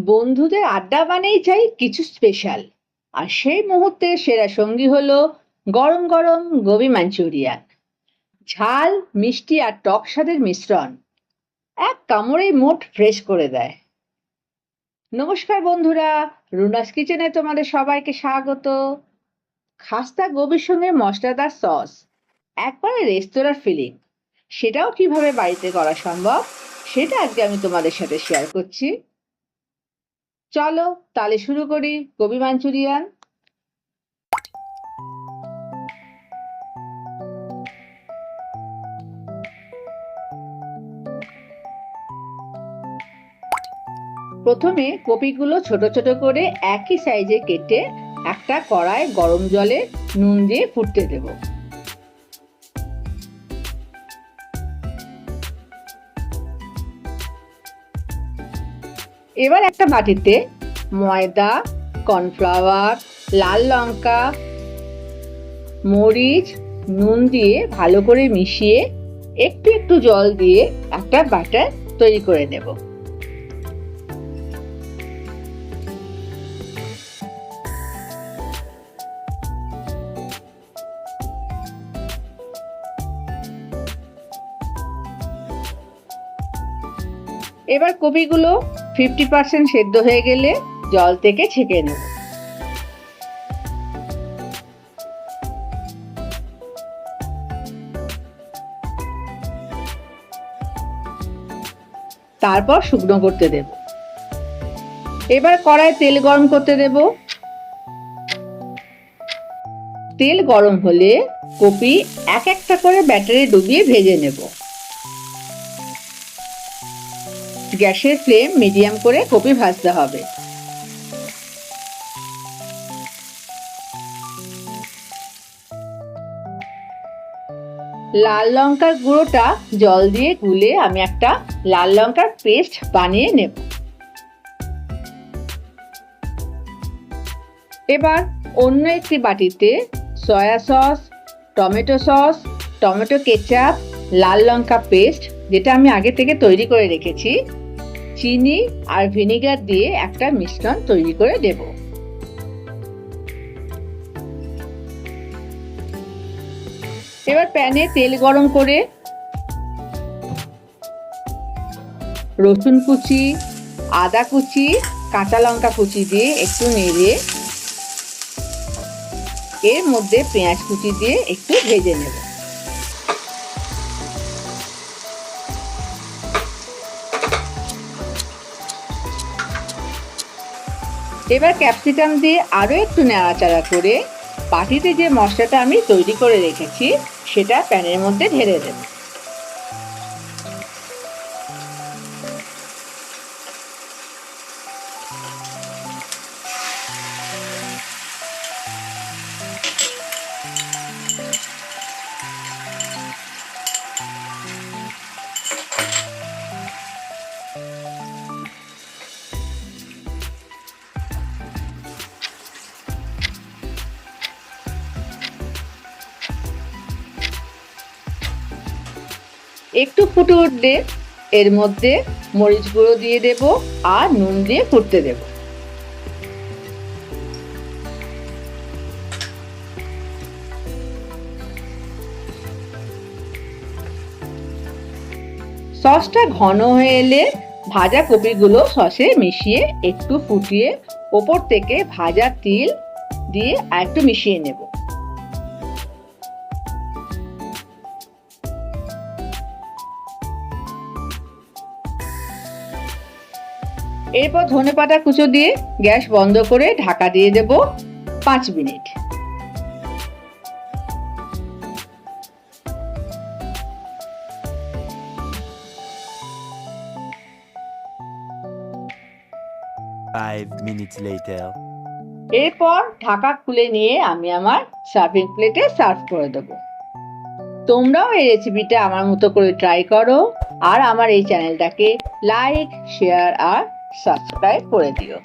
বন্ধুদের আড্ডা মানেই চাই কিছু স্পেশাল। আর সেই মুহূর্তে সেরা সঙ্গী হলো গরম গরম গোবি মাঞ্চুরিয়ান। ঝাল, মিষ্টি আর টক স্বাদের মিশ্রণ এক কামড়েই মুড ফ্রেশ করে দেয়। নমস্কার বন্ধুরা, রুনাস কিচেনে তোমাদের সবাইকে স্বাগত। খাস্তা গোবির সঙ্গে মশলাদার সস, একবারে রেস্তোরাঁর ফিলিং। সেটাও কিভাবে বাড়িতে করা সম্ভব সেটা আজকে আমি তোমাদের সাথে শেয়ার করছি। চলো তাহলে শুরু করি গোবি মাঞ্চুরিয়ান। প্রথমে কপিগুলো ছোট ছোট করে একই সাইজে কেটে একটা কড়ায় গরম জলে নুন দিয়ে ফুটতে দেব। এবার একটা বাটিতে ময়দা, কর্নফ্লাওয়ার, লাল লঙ্কা, মরিচ, নুন দিয়ে ভালো করে মিশিয়ে একটু একটু জল দিয়ে একটা ব্যাটার তৈরি করে নেব। এবার কপিগুলো 50% সেদ্ধ হয়ে গেলে জল থেকে ছেঁকে নেব। তারপর শুকনো করতে দেব। এবার কড়ায় তেল গরম করতে দেব। তেল গরম হলে কপি এক একটা করে ব্যাটারে ডুবিয়ে ভেজে নেব। গ্যাসের ফ্লেম মিডিয়াম করে কপি ভাজতে হবে। লাল লঙ্কার গুঁড়োটা জল দিয়ে গুলে আমি একটা লাল লঙ্কার পেস্ট বানিয়ে নেব। এবার অন্য একটি বাটিতে soya sauce, tomato sauce, tomato ketchup, লাল লঙ্কা পেস্ট যেটা আমি আগে থেকে তৈরি করে রেখেছি, চিনি আর ভিনেগার দিয়ে একটা মিশ্রণ তৈরি করে দেব। এবার প্যানে তেল গরম করে রসুন কুচি, আদা কুচি, কাঁচা লঙ্কা কুচি দিয়ে একটু নেড়ে এর মধ্যে পেঁয়াজ কুচি দিয়ে একটু ভেজে নেব। এবার ক্যাপসিকাম দিয়ে আরো একটু নাড়াচাড়া করে বাটিতে যে মশলাটা আমি তৈরি করে রেখেছি সেটা প্যানের মধ্যে ঢেলে দেব। একটু ফুটে উঠলে এর মধ্যে মরিচ গুঁড়ো দিয়ে দেব আর নুন দিয়ে ফুটতে দেব। সসটা ঘন হয়ে এলে ভাজা কপিগুলো সসে মিশিয়ে একটু ফুটিয়ে ওপর থেকে ভাজা তিল দিয়ে আরেকটু মিশিয়ে নেব। এরপর ধনেপাতা কুচো দিয়ে গ্যাস বন্ধ করে ঢাকা দিয়ে দেব 5 মিনিট। এরপর ঢাকা খুলে নিয়ে আমি আমার সার্ভিং প্লেটে সার্ভ করে দেব। তোমরাও এই রেসিপিটা আমার মতো করে ট্রাই করো আর আমার এই চ্যানেলটাকে লাইক, শেয়ার আর সাবস্ক্রাইব করে দিও।